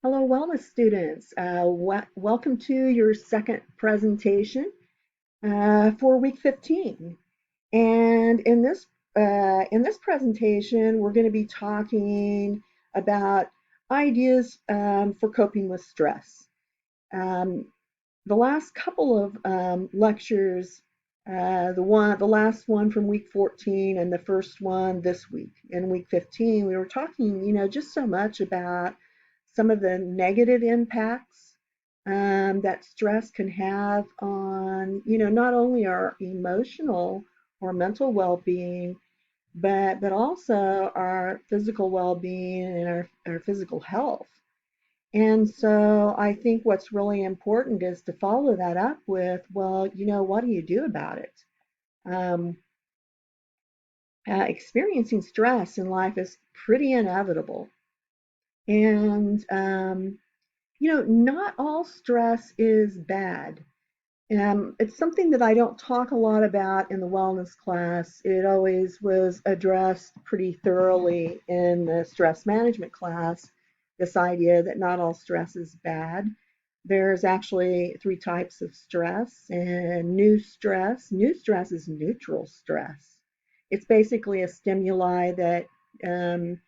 Hello, wellness students. Welcome to your second presentation for week 15. And in this presentation, we're going to be talking about ideas for coping with stress. Um, the last couple of lectures, the last one from week 14 and the first one this week in week 15, we were talking, just so much about some of the negative impacts that stress can have on, not only our emotional or mental well-being, but also our physical well-being and our physical health. And so I think what's really important is to follow that up with, well, what do you do about it? Um, Experiencing stress in life is pretty inevitable. And, not all stress is bad. It's something that I don't talk a lot about in the wellness class. It always was addressed pretty thoroughly in the stress management class, this idea that not all stress is bad. There's actually three types of stress, and new stress. New stress is neutral stress. It's basically a stimuli that um,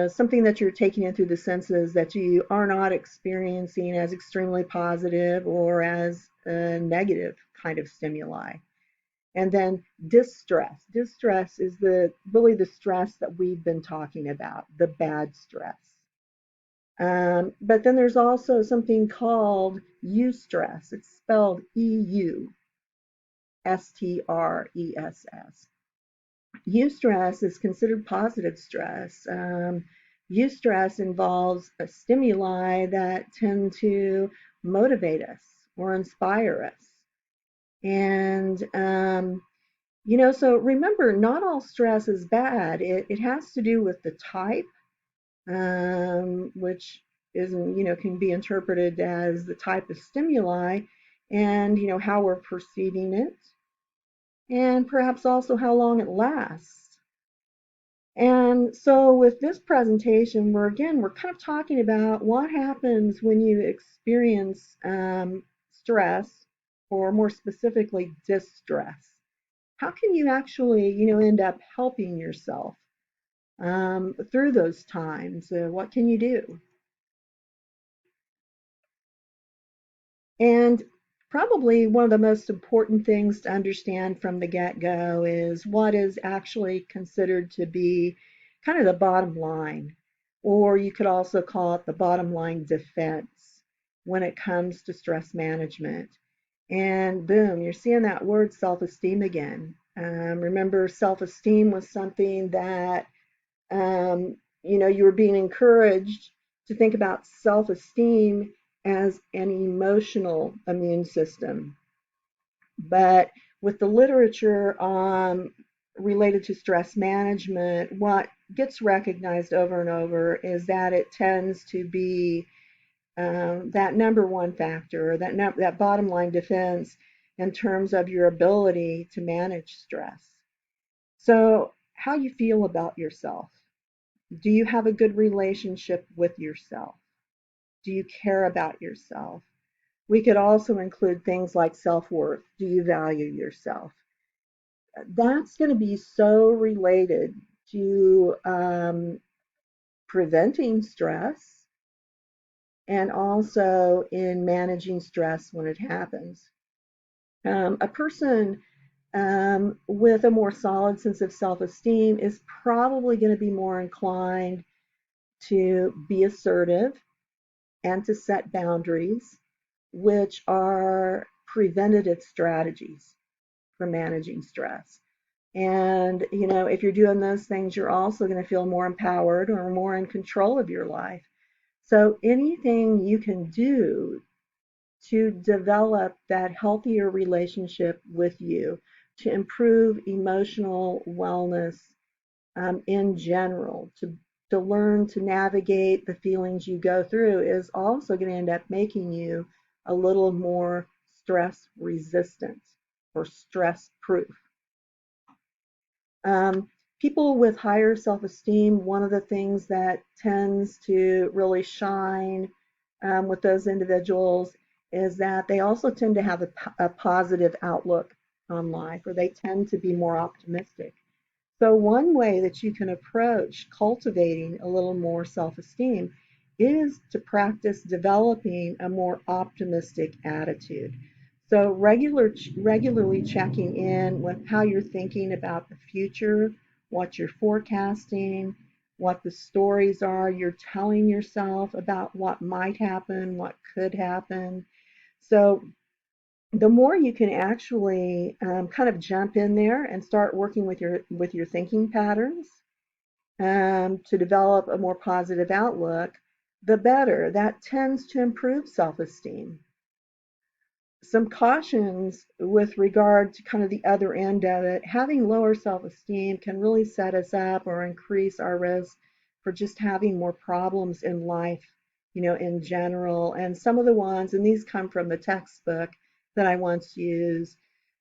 something that you're taking in through the senses that you are not experiencing as extremely positive or as a negative kind of stimuli. And then distress. Distress is really the stress that we've been talking about, the bad stress. But then there's also something called eustress. It's spelled eustress. Eustress is considered positive stress. Eustress involves a stimuli that tend to motivate us or inspire us. And, so remember, not all stress is bad. It has to do with the type, which isn't, can be interpreted as the type of stimuli and, how we're perceiving it, and perhaps also how long it lasts. And so with this presentation, we're kind of talking about what happens when you experience stress, or more specifically, distress. How can you actually, end up helping yourself through those times? What can you do? And probably one of the most important things to understand from the get-go is what is actually considered to be kind of the bottom line, or you could also call it the bottom line defense when it comes to stress management. And boom, you're seeing that word self-esteem again. Remember, self-esteem was something that you were being encouraged to think about self-esteem as an emotional immune system. But with the literature related to stress management, what gets recognized over and over is that it tends to be that number one factor, or that bottom line defense in terms of your ability to manage stress. So, how you feel about yourself? Do you have a good relationship with yourself? Do you care about yourself? We could also include things like self-worth. Do you value yourself? That's going to be so related to preventing stress and also in managing stress when it happens. A person with a more solid sense of self-esteem is probably going to be more inclined to be assertive and to set boundaries, which are preventative strategies for managing stress. And, if you're doing those things, you're also going to feel more empowered or more in control of your life. So anything you can do to develop that healthier relationship with you, to improve emotional wellness in general, to learn to navigate the feelings you go through, is also going to end up making you a little more stress resistant or stress proof. People with higher self-esteem, one of the things that tends to really shine with those individuals is that they also tend to have a positive outlook on life, or they tend to be more optimistic. So one way that you can approach cultivating a little more self-esteem is to practice developing a more optimistic attitude. So regularly checking in with how you're thinking about the future, what you're forecasting, what the stories are you're telling yourself about what might happen, what could happen. So the more you can actually kind of jump in there and start working with your thinking patterns to develop a more positive outlook, the better. That tends to improve self-esteem. Some cautions with regard to kind of the other end of it: having lower self-esteem can really set us up or increase our risk for just having more problems in life, in general. And some of the ones, and these come from the textbook that I once used,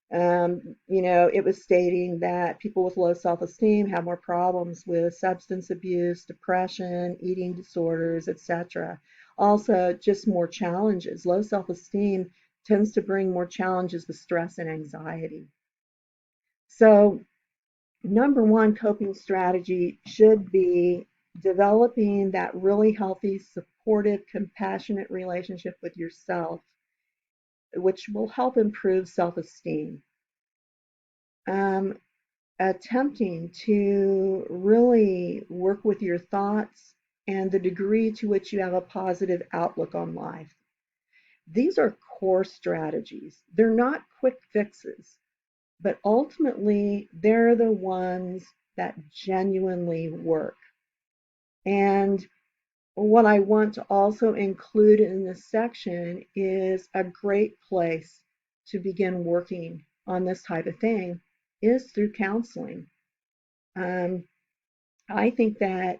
it was stating that people with low self-esteem have more problems with substance abuse, depression, eating disorders, etc. Also, just more challenges. Low self-esteem tends to bring more challenges with stress and anxiety. So, number one coping strategy should be developing that really healthy, supportive, compassionate relationship with yourself, which will help improve self-esteem. Um, Attempting to really work with your thoughts and the degree to which you have a positive outlook on life. These are core strategies. They're not quick fixes, but ultimately they're the ones that genuinely work. And what I want to also include in this section is a great place to begin working on this type of thing is through counseling. Um, I think that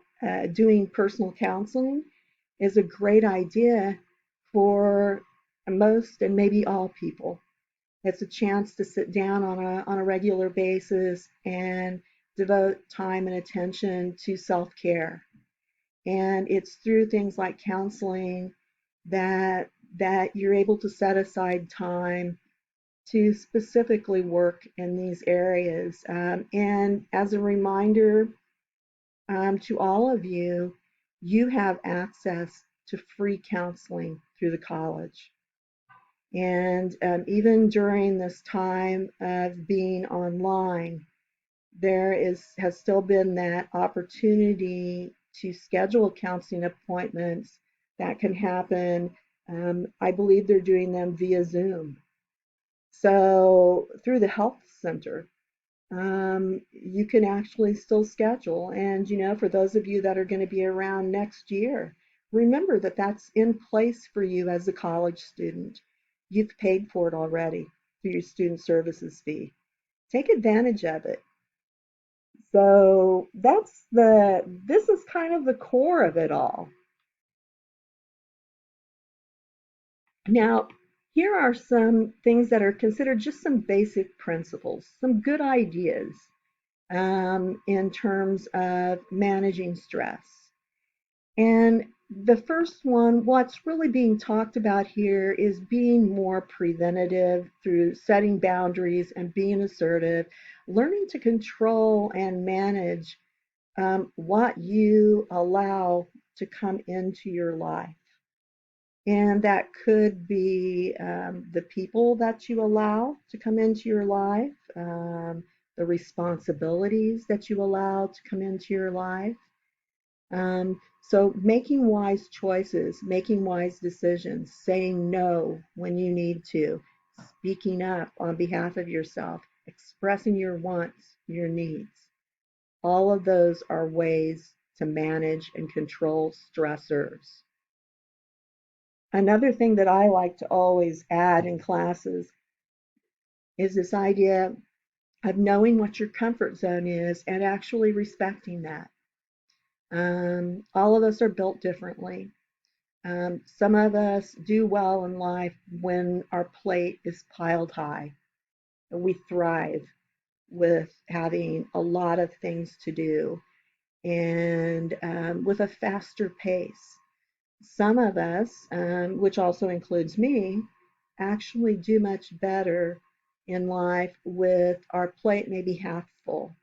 doing personal counseling is a great idea for most and maybe all people. It's a chance to sit down on a regular basis and devote time and attention to self-care. And it's through things like counseling that you're able to set aside time to specifically work in these areas. And as a reminder, to all of you, you have access to free counseling through the college. And even during this time of being online, has still been that opportunity to schedule counseling appointments that can happen. I believe they're doing them via Zoom. So through the health center, you can actually still schedule. And, for those of you that are going to be around next year, remember that that's in place for you as a college student. You've paid for it already through your student services fee. Take advantage of it. So this is kind of the core of it all. Now, here are some things that are considered just some basic principles, some good ideas in terms of managing stress. And the first one, what's really being talked about here is being more preventative through setting boundaries and being assertive, learning to control and manage what you allow to come into your life. And that could be the people that you allow to come into your life, the responsibilities that you allow to come into your life. So making wise choices, making wise decisions, saying no when you need to, speaking up on behalf of yourself, expressing your wants, your needs. All of those are ways to manage and control stressors. Another thing that I like to always add in classes is this idea of knowing what your comfort zone is and actually respecting that. All of us are built differently. Some of us do well in life when our plate is piled high. We thrive. with having a lot of things to do and with a faster pace. Some of us, which also includes me, actually do much better in life with our plate maybe half full.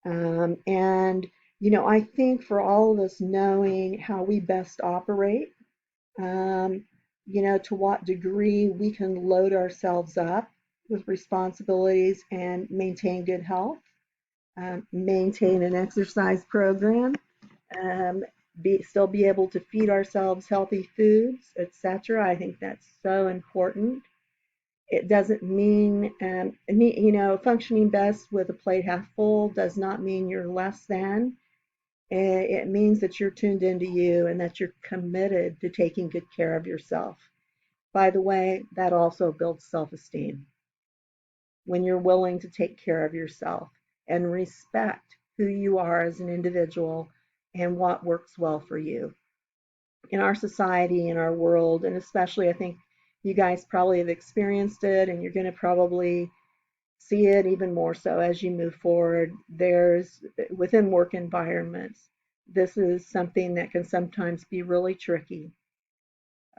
And, I think for all of us knowing how we best operate, um, to what degree we can load ourselves up with responsibilities and maintain good health, maintain an exercise program, um, still be able to feed ourselves healthy foods, etc. I think that's so important. It doesn't mean, functioning best with a plate half full does not mean you're less than. It means that you're tuned into you and that you're committed to taking good care of yourself. By the way, that also builds self esteem when you're willing to take care of yourself and respect who you are as an individual and what works well for you. In our society, in our world, and especially I think you guys probably have experienced it and you're going to probably see it even more so as you move forward. There's within work environments, this is something that can sometimes be really tricky.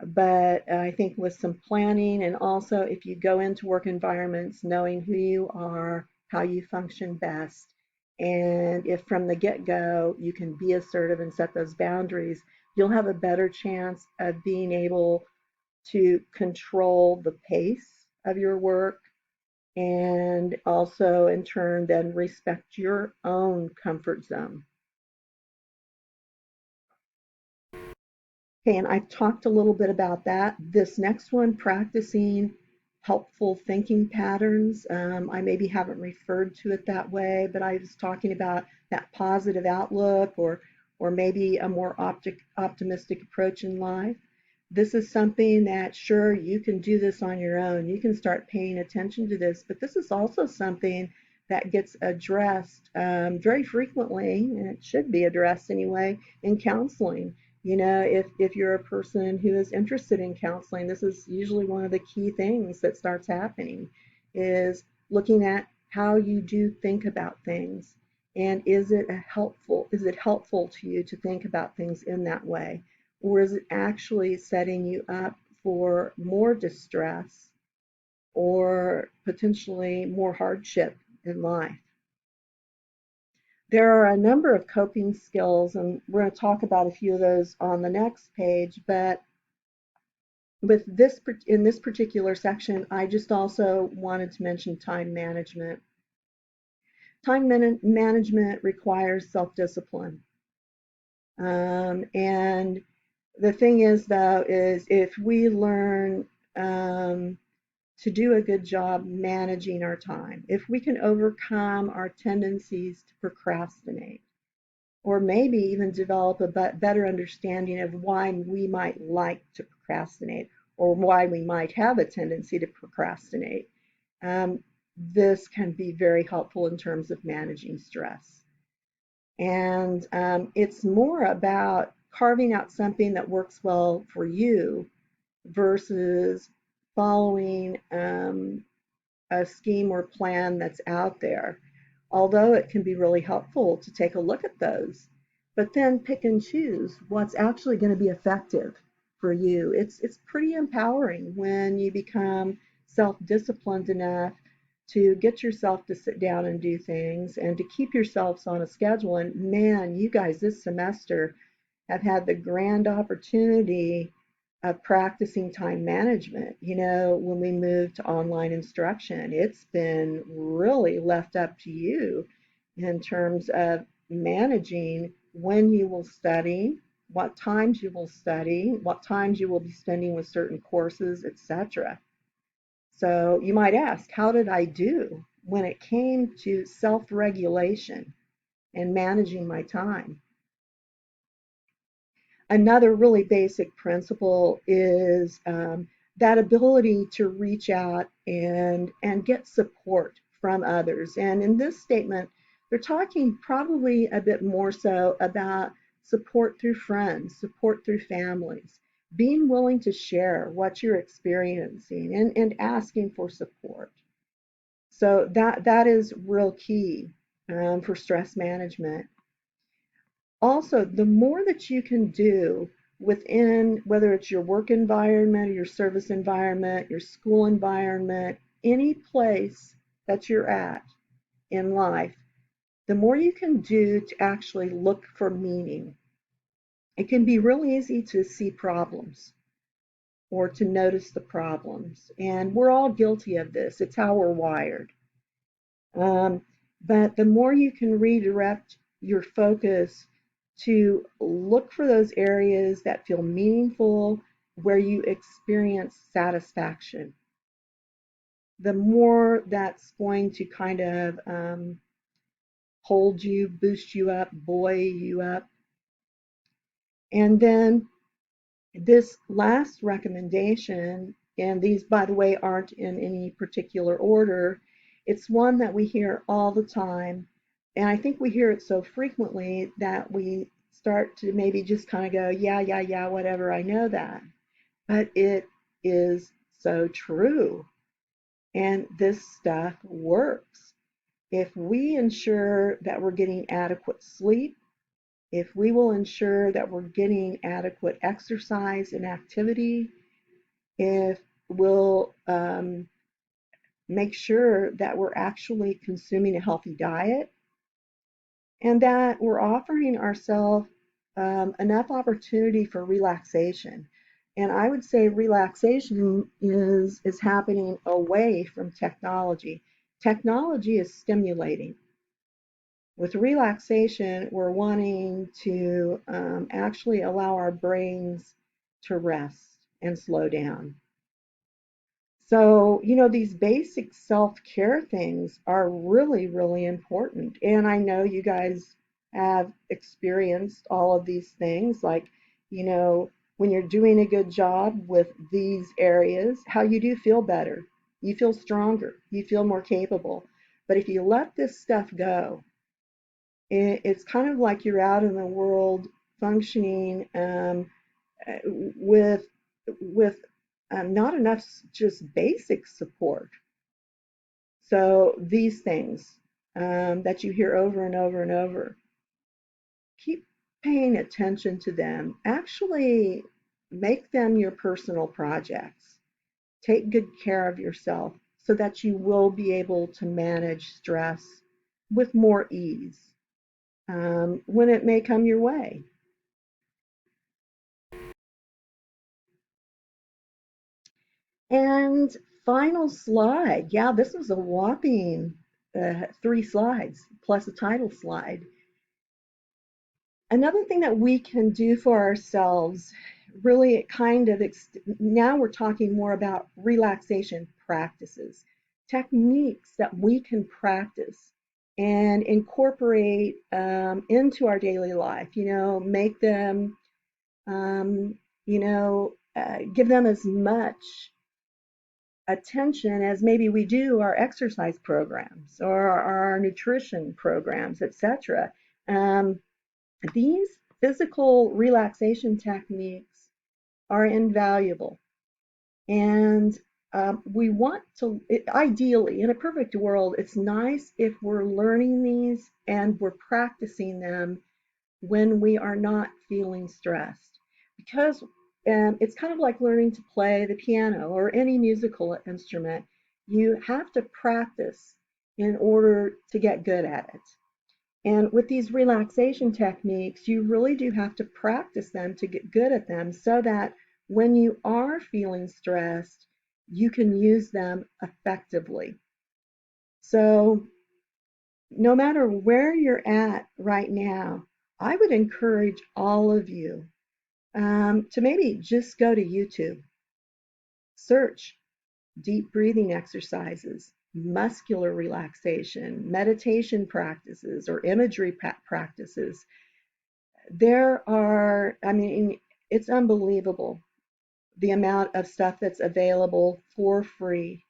But I think with some planning and also if you go into work environments knowing who you are, how you function best, and if from the get-go you can be assertive and set those boundaries, you'll have a better chance of being able to control the pace of your work and also in turn then respect your own comfort zone. Okay, and I've talked a little bit about that. This next one, practicing helpful thinking patterns. I maybe haven't referred to it that way, but I was talking about that positive outlook or maybe a more optimistic approach in life. This is something that, sure, you can do this on your own. You can start paying attention to this, but this is also something that gets addressed very frequently, and it should be addressed anyway, in counseling. If you're a person who is interested in counseling, this is usually one of the key things that starts happening is looking at how you do think about things. And is it helpful to you to think about things in that way? Or is it actually setting you up for more distress or potentially more hardship in life? There are a number of coping skills, and we're going to talk about a few of those on the next page, but in this particular section, I just also wanted to mention time management. Management requires self-discipline. And the thing is, though, is if we learn to do a good job managing our time, if we can overcome our tendencies to procrastinate, or maybe even develop a better understanding of why we might like to procrastinate or why we might have a tendency to procrastinate. Um, this can be very helpful in terms of managing stress. And it's more about carving out something that works well for you versus following a scheme or plan that's out there. Although it can be really helpful to take a look at those, but then pick and choose what's actually going to be effective for you. It's pretty empowering when you become self-disciplined enough to get yourself to sit down and do things and to keep yourselves on a schedule. And man, you guys this semester have had the grand opportunity of practicing time management. When we moved to online instruction, it's been really left up to you in terms of managing when you will study, what times you will study, what times you will be spending with certain courses, etc. So you might ask, how did I do when it came to self-regulation and managing my time? Another really basic principle is that ability to reach out and get support from others. And in this statement, they're talking probably a bit more so about support through friends, support through families, being willing to share what you're experiencing and asking for support. So that is real key for stress management. Also, the more that you can do within, whether it's your work environment, your service environment, your school environment, any place that you're at in life, the more you can do to actually look for meaning. It can be real easy to see problems or to notice the problems. And we're all guilty of this. It's how we're wired. Um, but the more you can redirect your focus to look for those areas that feel meaningful, where you experience satisfaction, the more that's going to kind of hold you, boost you up, buoy you up. And then this last recommendation, and these, by the way, aren't in any particular order, it's one that we hear all the time. And I think we hear it so frequently that we start to maybe just kind of go, yeah, yeah, yeah, whatever, I know that. But it is so true. And this stuff works. If we ensure that we're getting adequate sleep, if we will ensure that we're getting adequate exercise and activity, if we'll make sure that we're actually consuming a healthy diet and that we're offering ourselves enough opportunity for relaxation. And I would say relaxation is happening away from technology. Technology is stimulating. With relaxation, we're wanting to actually allow our brains to rest and slow down. So, these basic self-care things are really, really important. And I know you guys have experienced all of these things, like, when you're doing a good job with these areas, how you do feel better. You feel stronger, you feel more capable. But if you let this stuff go, it's kind of like you're out in the world functioning with with not enough just basic support. So these things that you hear over and over and over, keep paying attention to them. Actually, make them your personal projects. Take good care of yourself so that you will be able to manage stress with more ease when it may come your way. And final slide. Yeah, this was a whopping 3 slides plus a title slide. Another thing that we can do for ourselves, really, it kind of, now we're talking more about relaxation practices, techniques that we can practice and incorporate into our daily life, make them, give them as much attention as maybe we do our exercise programs or our nutrition programs, etc. Um, these physical relaxation techniques are invaluable. And we want to, ideally, in a perfect world, it's nice if we're learning these and we're practicing them when we are not feeling stressed. Because it's kind of like learning to play the piano or any musical instrument. You have to practice in order to get good at it. And with these relaxation techniques, you really do have to practice them to get good at them so that when you are feeling stressed, you can use them effectively. So, no matter where you're at right now, I would encourage all of you to maybe just go to YouTube, search deep breathing exercises, muscular relaxation, meditation practices, or imagery practices. There are, I mean, it's unbelievable the amount of stuff that's available for free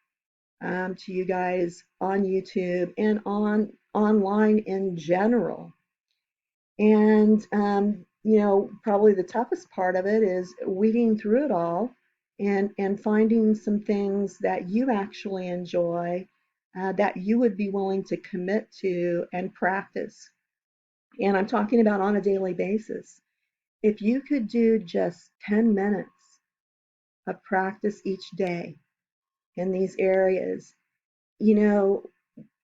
to you guys on YouTube and online in general. And probably the toughest part of it is weeding through it all and finding some things that you actually enjoy that you would be willing to commit to and practice. And I'm talking about on a daily basis. If you could do just 10 minutes of practice each day in these areas, you know,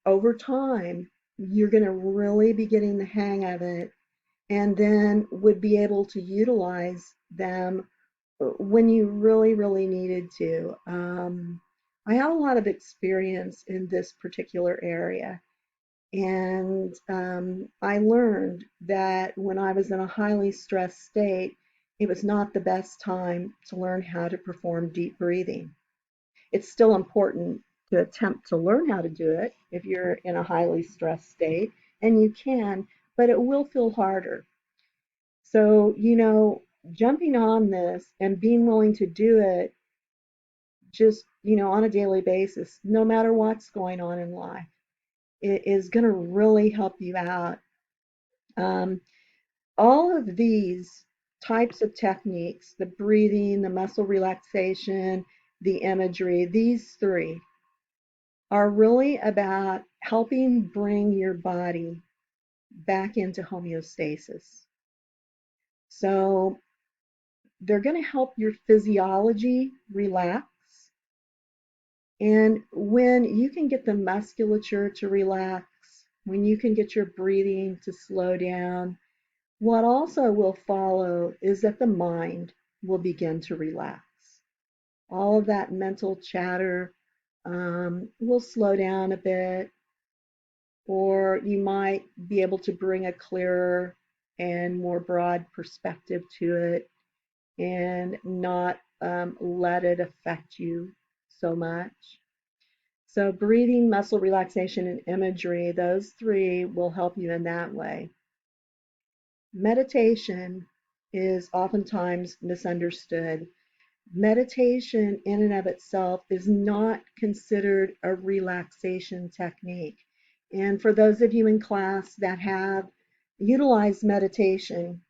over time, you're going to really be getting the hang of it and then would be able to utilize them when you really, really needed to. I have a lot of experience in this particular area. And I learned that when I was in a highly stressed state, it was not the best time to learn how to perform deep breathing. It's still important to attempt to learn how to do it if you're in a highly stressed state, and you can, but it will feel harder. So, jumping on this and being willing to do it just, on a daily basis, no matter what's going on in life, it is going to really help you out. Um, all of these types of techniques, the breathing, the muscle relaxation, the imagery, these three are really about helping bring your body back into homeostasis. So they're going to help your physiology relax. And when you can get the musculature to relax, when you can get your breathing to slow down, what also will follow is that the mind will begin to relax. All of that mental chatter will slow down a bit, or you might be able to bring a clearer and more broad perspective to it and not let it affect you so much. So, breathing, muscle relaxation, and imagery, those three will help you in that way. Meditation is oftentimes misunderstood. Meditation, in and of itself, is not considered a relaxation technique. And for those of you in class that have utilized meditation,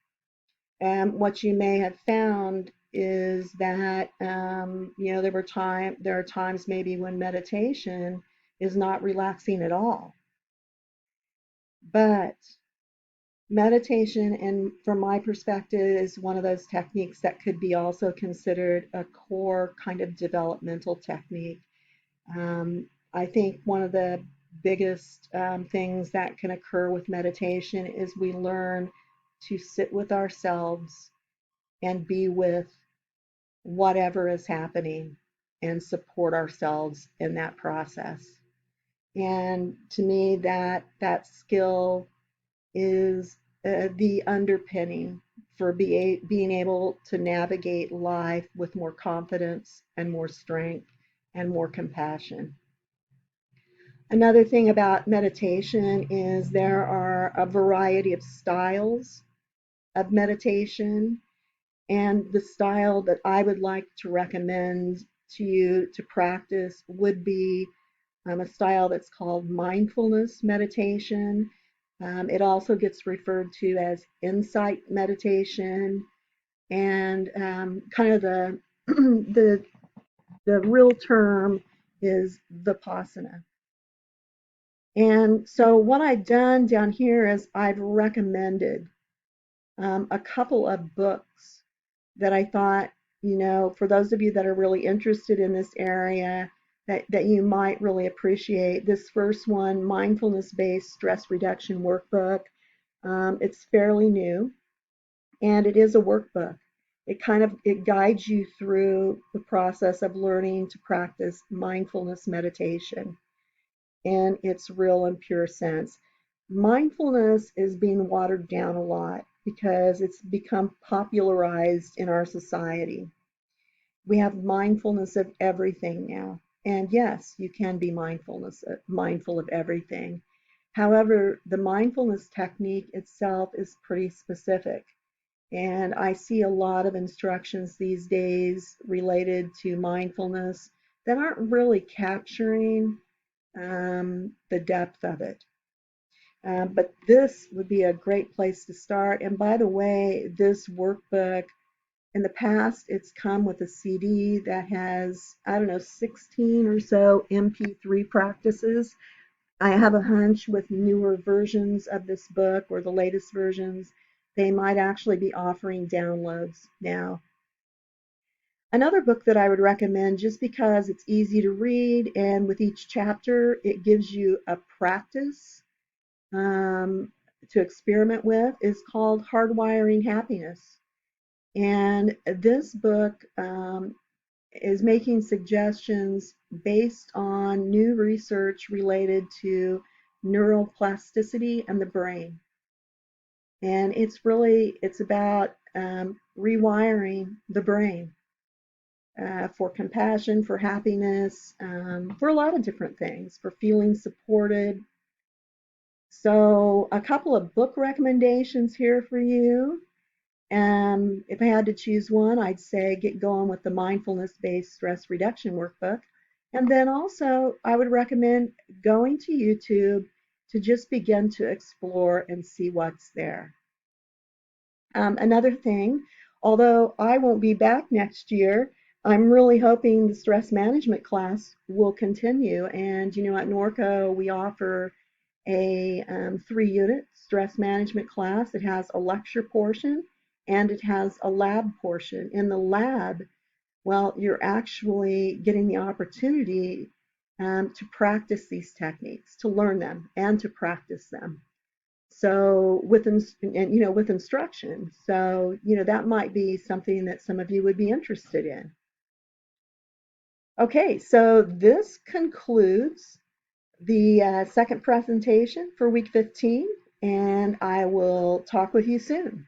what you may have found is that there are times maybe when meditation is not relaxing at all. But meditation, and from my perspective, is one of those techniques that could be also considered a core kind of developmental technique. I think one of the biggest things that can occur with meditation is we learn to sit with ourselves and be with whatever is happening and support ourselves in that process. And to me, that skill is the underpinning for being able to navigate life with more confidence and more strength and more compassion. Another thing about meditation is there are a variety of styles of meditation, and the style that I would like to recommend to you to practice would be a style that's called mindfulness meditation. It also gets referred to as insight meditation, and kind of the the real term is Vipassana. And so what I've done down here is I've recommended a couple of books that I thought, for those of you that are really interested in this area, that you might really appreciate. This first one, Mindfulness-Based Stress Reduction Workbook. It's fairly new, and it is a workbook. It guides you through the process of learning to practice mindfulness meditation in its real and pure sense. Mindfulness is being watered down a lot because it's become popularized in our society. We have mindfulness of everything now. And yes, you can be mindful of everything. However, the mindfulness technique itself is pretty specific. And I see a lot of instructions these days related to mindfulness that aren't really capturing the depth of it. But this would be a great place to start. And by the way, this workbook In the past, it's come with a CD that has, I don't know, 16 or so MP3 practices. I have a hunch with newer versions of this book or the latest versions, they might actually be offering downloads now. Another book that I would recommend just because it's easy to read and with each chapter it gives you a practice to experiment with is called Hardwiring Happiness. And this book is making suggestions based on new research related to neuroplasticity and the brain. And it's about rewiring the brain for compassion, for happiness, for a lot of different things, for feeling supported. So a couple of book recommendations here for you. If I had to choose one, I'd say get going with the mindfulness-based stress reduction workbook. And then also, I would recommend going to YouTube to just begin to explore and see what's there. Another thing, although I won't be back next year, I'm really hoping the stress management class will continue. And at Norco, we offer a 3-unit stress management class. It has a lecture portion and it has a lab portion. In the lab, well, you're actually getting the opportunity to practice these techniques, to learn them and to practice them. So with instruction. So that might be something that some of you would be interested in. Okay, so this concludes the second presentation for week 15, and I will talk with you soon.